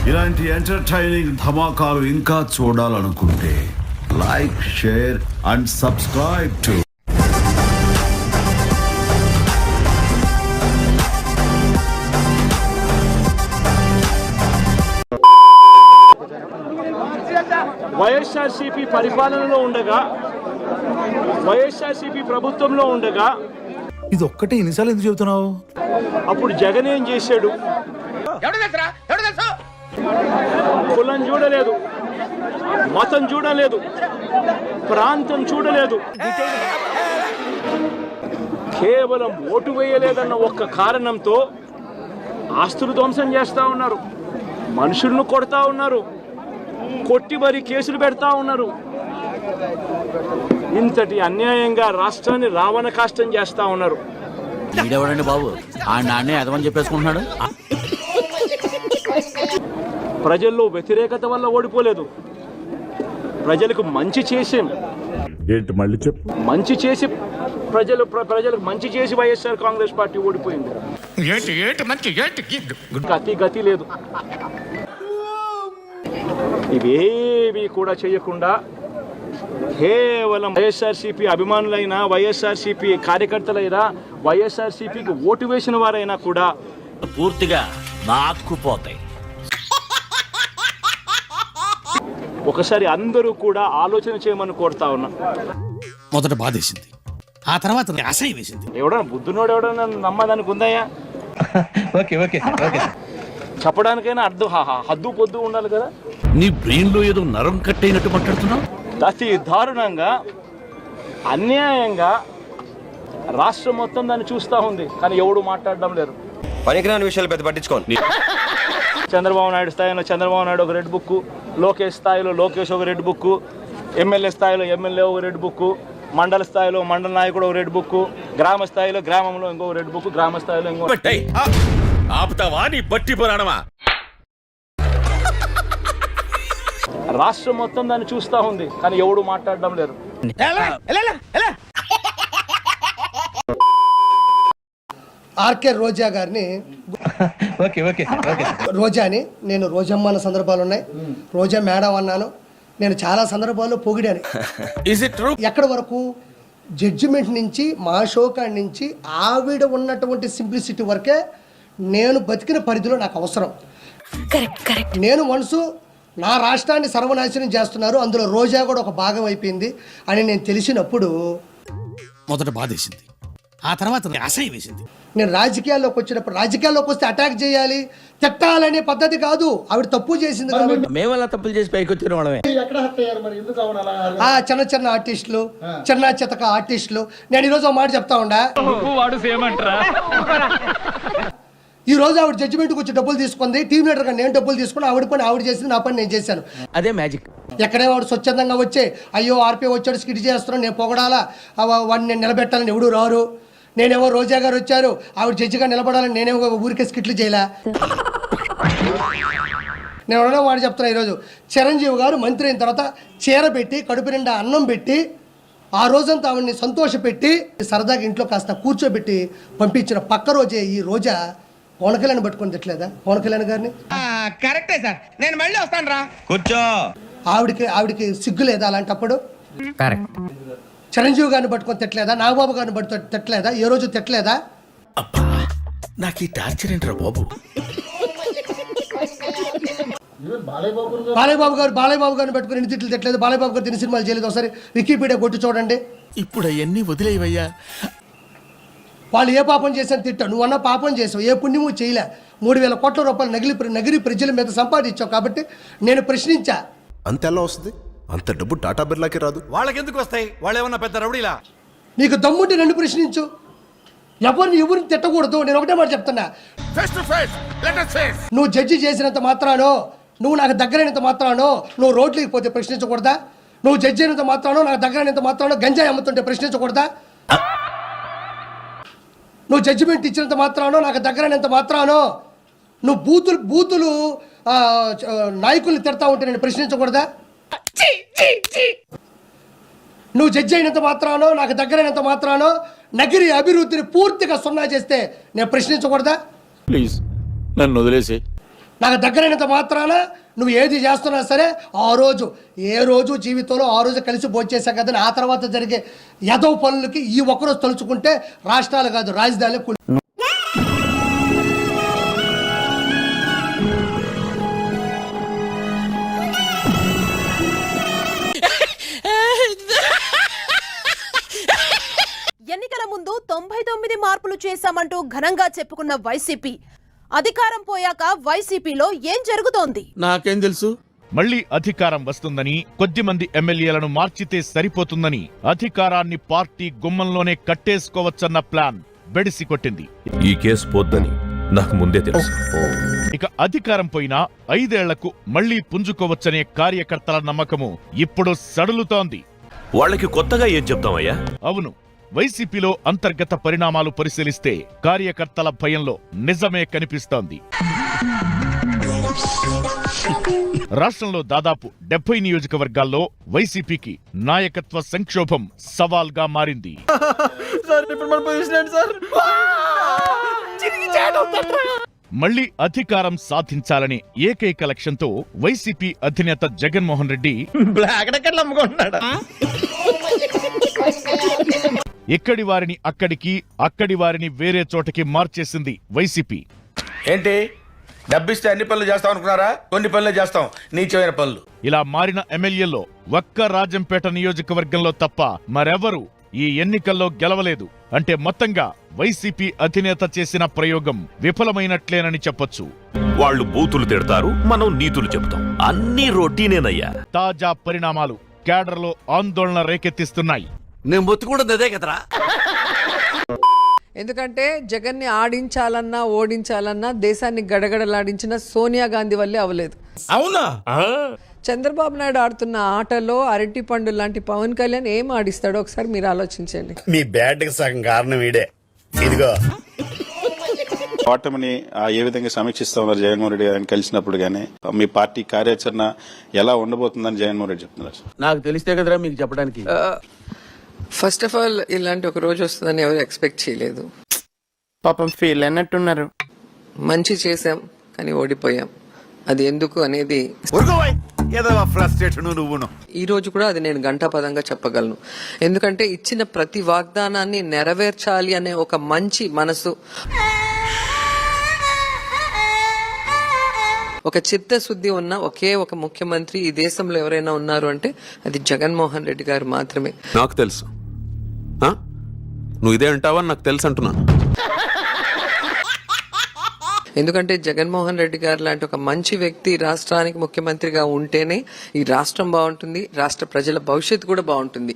ఇలాంటి ఎంటర్టైనింగ్ ధమాకాలు ఇంకా చూడాలనుకుంటే like, share and subscribe to YSRCP పరిపాలనలో ఉండగా, వైఎస్ఆర్సీపీ ప్రభుత్వంలో ఉండగా ఇది ఒక్కటే ఎన్నిసార్లు ఎందుకు చెబుతున్నావు? అప్పుడు జగన్ ఏం చేశాడు? కులం చూడలేదు, మతం చూడలేదు, ప్రాంతం చూడలేదు, కేవలం ఓటు వేయలేదన్న ఒక్క కారణంతో ఆస్తులు ధ్వంసం చేస్తా ఉన్నారు, మనుషులను కొడతా ఉన్నారు, కొట్టి మరి కేసులు పెడతా ఉన్నారు. ఇంతటి అన్యాయంగా రాష్ట్రాన్ని రావణ కాష్టం చేస్తా ఉన్నారు. వీడెవడండి బాబు, ఆ నాన్నే అదమని చెప్పేసుకుంటున్నాడు. ప్రజల్లో వ్యతిరేకత వల్ల ఓడిపోలేదు, ప్రజలకు మంచి చేసి మళ్ళీ చెప్పు. మంచి చేసి ప్రజలకు మంచి చేసి వైఎస్ఆర్ కాంగ్రెస్ పార్టీ ఓడిపోయింది. గతి లేదు. ఇవేవి కూడా చేయకుండా కేవలం వైఎస్ఆర్సీపీ అభిమానులైనా, వైఎస్ఆర్సీపీ కార్యకర్తలైనా, వైఎస్ఆర్సీపీకి ఓటు వేసిన వారైనా కూడా పూర్తిగా నాక్కుపోతాయి. ఒకసారి అందరూ కూడా ఆలోచన చేయమని కోరుతా ఉన్నా. మొదట బాధేసింది, ఆ తర్వాత అసహ్యం వేసింది. ఎవడన్నా బుద్ధునోడు ఎవడన్నా నమ్మదానికి ఉందయ్యా? చెప్పడానికైనా హద్దు పొద్దు ఉండాలి కదా. నీ బ్రెయిన్ లో ఏదో నరం కట్టయినట్టు మాట్లాడుతున్నావు. అతి దారుణంగా, అన్యాయంగా రాష్ట్రం మొత్తం దాన్ని చూస్తూ ఉంది, కానీ ఎవడు మాట్లాడడం లేరు. పనికిరాని విషయాలు పెద్ద పట్టించుకోండి. చంద్రబాబు నాయుడు స్థాయిలో చంద్రబాబు నాయుడు ఒక రెడ్ బుక్, లోకేష్ స్థాయిలో లోకేష్ ఒక రెడ్ బుక్, ఎమ్మెల్యే స్థాయిలో ఎమ్మెల్యే ఒక రెడ్ బుక్, మండల స్థాయిలో మండల నాయకుడు ఒక రెడ్ బుక్, గ్రామ స్థాయిలో గ్రామంలో ఇంకో రెడ్ బుక్, గ్రామ స్థాయిలో ఇంకో. ఆపుతావా నీ బట్టి పురాణమా? రాష్ట్రం మొత్తం దాన్ని చూస్తూ ఉంది, కానీ ఎవడు మాట్లాడడం లేరు. ఆర్కే రోజా గారిని రోజాని నేను రోజమ్మ అన్న సందర్భాలు ఉన్నాయి, రోజా మేడం అన్నాను, నేను చాలా సందర్భాల్లో పొగిడాను. ఎక్కడి వరకు జడ్జిమెంట్ నుంచి, మా షోకాడి నుంచి ఆవిడ ఉన్నటువంటి సింప్లిసిటీ వరకే నేను బతికిన పరిధిలో నాకు అవసరం. నేను మనసు నా రాష్ట్రాన్ని సర్వనాశనం చేస్తున్నారు, అందులో రోజా కూడా ఒక భాగం అయిపోయింది అని నేను తెలిసినప్పుడు మొదట బాధేసింది, ఆ తర్వాత అసహ్యం వేసింది. నేను రాజకీయాల్లోకి వచ్చినప్పుడు, రాజకీయాల్లోకి వస్తే అటాక్ చేయాలి, తిట్టాలనే పద్ధతి కాదు. ఆవిడ తప్పు చేసింది కాబట్టి మేమలా తప్పులు చేసి పైకి వచ్చిన వాళ్ళమే. ఆ చిన్న చిన్న ఆర్టిస్టులు, చిన్న చితక ఆర్టిస్టులు. నేను ఈరోజు ఒక మాట చెప్తా ఉండా, ఈ రోజు ఆవిడ జడ్జిమెంట్కి వచ్చి డబ్బులు తీసుకుంది, టీమ్ లీడర్గా నేను డబ్బులు తీసుకుని, ఆవిడ పని ఆవిడ చేసింది, నా పని నేను చేశాను. అదే మ్యాజిక్. ఎక్కడే వాడు స్వచ్ఛందంగా వచ్చే అయ్యో ఆర్పీ వచ్చాడు స్కిట్ చేస్తున్నాను, నేను పొగడాలా, వాడిని నేను నిలబెట్టాలని ఎవడు రారు. నేనేమో రోజా గారు వచ్చారు, ఆవిడ జడ్జిగా నిలబడాలని నేనేమో ఊరికే స్కిట్లు చేయలే. నేను ఎవడో మాట చెప్తున్నా, ఈరోజు చిరంజీవి గారు మంత్రి అయిన తర్వాత చీర పెట్టి, కడుపు నిండా అన్నం పెట్టి, ఆ రోజంతా ఆవిడని సంతోషపెట్టి, సరదాగా ఇంట్లో కాస్త కూర్చోబెట్టి పంపించిన పక్క రోజే ఈ రోజా పవన్ కళ్యాణ్ పట్టుకొని తిట్టలేదా? పవన్ కళ్యాణ్ గారిని కరెక్టే సార్, నేను మళ్ళీ వస్తాను రా, కూర్చో. ఆవిడకి సిగ్గు లేదా అలాంటప్పుడు? చిరంజీవి గారిని పట్టుకొని తిట్టలేదా? నాగబాబు గారిని పట్టుకొని తిట్టలేదా? ఏ రోజు తిట్టలేదా? అబ్బా, నాకు ఈ టార్చర్ ఏంట్రా బాబు. బాలయ్యబాబు గారిని పట్టుకుని ఎన్ని తిట్లు తిట్టలేదు? బాలయ్యబాబు గారు తిని సినిమాలు చేయలేదు, ఒకసారి వికీపీడియా కొట్టి చూడండి. ఇప్పుడు అవన్నీ వదిలేవయ్యా. వాళ్ళు ఏ పాపం చేశాను తిట్టావు, నువ్వు అన్న పాపం చేసావు, ఏ పుణ్యము చేయలే. 3,000 కోట్ల రూపాయలు నగిరి ప్రజల మీద సంపాదించావు కాబట్టి నేను ప్రశ్నించా. అంత ఎలా వస్తుంది? అంత డబ్బు టాటా బిర్లాకి రాదు. వాళ్ళకి ఎందుకు వస్తాయి? వాళ్ళు ఏమన్నా పెద్ద రౌడీలా? నీకు దమ్ముంటే నన్ను ప్రశ్నించు, ఎవరిని తిట్టకూడదు. నేను ఒకటే మాట చెప్తున్నా, నువ్వు జడ్జి చేసినంత మాత్రానో, నువ్వు నాకు దగ్గరైనంత మాత్రానో నువ్వు రోడ్లకి పోతే ప్రశ్నించకూడదా? నువ్వు జడ్జి అయినంత మాత్రానో, నాకు దగ్గరైనంత మాత్రానో గంజాయి అమ్ముతుంటే ప్రశ్నించకూడదా? నువ్వు జడ్జిమెంట్ ఇచ్చినంత మాత్రానో, నాకు దగ్గరైనంత మాత్రానో నువ్వు బూతులు నాయకుల్ని తిడతా ఉంటే నేను ప్రశ్నించకూడదా? నువ్వు జడ్జి అయినంత మాత్రానో, నాకు దగ్గరైనంత మాత్రానో నగిరి అభివృద్ధిని పూర్తిగా సున్నా చేస్తే నేను ప్రశ్నించకూడదా? ప్లీజ్ నన్ను వదిలేసి. నాకు దగ్గరైనంత మాత్రాన నువ్వు ఏది చేస్తున్నా సరే ఆ రోజు ఏ రోజు జీవితంలో ఆ రోజు కలిసి భోంచేసా కదా, ఆ తర్వాత జరిగే యదవ పనులకి ఈ ఒక్కరోజు తలుచుకుంటే రాష్ట్రాలు కాదు రాజధాని ఎన్నికల ముందు 99 మార్పులు చేశామంటూ ఘనంగా చెప్పుకున్న వైసీపీ అధికారం పోయాక వైసీపీలో ఏం జరుగుతోంది? నాకేం తెలుసు? మళ్లీ అధికారం వస్తుందని, కొద్దిమంది ఎమ్మెల్యేలను మార్చితే సరిపోతుందని, అధికారాన్ని పార్టీ గుమ్మంలోనే కట్టేసుకోవచ్చన్న ప్లాన్ బెడిసి కొట్టింది. ఈ కేసు పోద్దని నాకు ముందే తెలుసు. ఇక అధికారం పోయినా 5 ఏళ్లకు మళ్లీ పుంజుకోవచ్చనే కార్యకర్తల నమ్మకము ఇప్పుడు సడులుతోంది. వాళ్ళకి కొత్తగా ఏం చెప్తామయ్యా? అవును, వైసీపీలో అంతర్గత పరిణామాలు పరిశీలిస్తే కార్యకర్తల భయంలో నిజమే కనిపిస్తోంది. రాష్ట్రంలో దాదాపు 70 నియోజకవర్గాల్లో వైసీపీకి నాయకత్వ సంక్షోభం సవాల్గా మారింది. మళ్లీ అధికారం సాధించాలనే ఏకైక లక్ష్యంతో వైసీపీ అధినేత జగన్మోహన్ రెడ్డి ఎక్కడి వారిని అక్కడికి, అక్కడి వారిని వేరే చోటకి మార్చేసింది వైసీపీ. ఏంటి డబ్బిస్తే అన్ని పనులు చేస్తాం అనుకున్నారా? కొన్ని పనులే చేస్తాం, నీచమైన పనులు. ఇలా మారిన ఎమ్మెల్యేల్లో ఒక్క రాజంపేట నియోజకవర్గంలో తప్ప మరెవరూ ఈ ఎన్నికల్లో గెలవలేదు. అంటే మొత్తంగా వైసీపీ అధినేత చేసిన ప్రయోగం విఫలమైనట్లేనని చెప్పొచ్చు. వాళ్ళు బూతులు తిడతారు, మనం నీతులు చెప్తాం. అన్ని రొటీనేనయ్యా. తాజా పరిణామాలు కేడర్లో ఆందోళన రేకెత్తిస్తున్నాయి. నేను మొత్తుకుంటుంది అదే కదరా. ఎందుకంటే జగన్ని ఆడించాలన్నా ఓడించాలన్నా దేశాన్ని గడగడలాడించిన సోనియా గాంధీ వల్లే అవలేదు. అవునా? చంద్రబాబు నాయుడు ఆడుతున్న ఆటలో అరటి పండు లాంటి పవన్ కళ్యాణ్ ఏం ఆడిస్తాడో ఒకసారి మీరు ఆలోచించండి. మీ బ్యాట్కి సగం కారణం వీడే. ఇదిగో ఓటమిని ఏ విధంగా సమీక్షిస్తా ఉన్నారు జగన్మోహన్ రెడ్డి గారిని కలిసినప్పుడు గానీ, మీ పార్టీ కార్యాచరణ ఎలా ఉండబోతుందని జగన్మోహన్ రెడ్డి చెప్తున్నారు? నాకు తెలిస్తే కదరా మీకు చెప్పడానికి. ఫస్ట్ ఆఫ్ ఆల్ ఇలాంటి ఒక రోజు వస్తుందని ఎవరు ఎక్స్పెక్ట్ చేయలేదు. పాపం ఫీల్ అన్నట్టున్నారు. మంచి చేశాం కానీ ఓడిపోయాం. అది ఎందుకు అనేది ఈ రోజు కూడా అది నేను ఘంటాపదంగా చెప్పగలను. ఎందుకంటే ఇచ్చిన ప్రతి వాగ్దానాన్ని నెరవేర్చాలి అనే ఒక మంచి మనసు, ఒక చిత్తశుద్ధి ఉన్న ఒకే ఒక ముఖ్యమంత్రి ఈ దేశంలో ఎవరైనా ఉన్నారు అంటే అది జగన్మోహన్ రెడ్డి గారు మాత్రమే. నాకు తెలుసు, నువ్వు ఇదే అంటావని నాకు తెలుసు అంటున్నాను. ఎందుకంటే జగన్మోహన్ రెడ్డి గారు లాంటి ఒక మంచి వ్యక్తి రాష్ట్రానికి ముఖ్యమంత్రిగా ఉంటేనే ఈ రాష్ట్రం బాగుంటుంది, రాష్ట్ర ప్రజల భవిష్యత్తు కూడా బాగుంటుంది.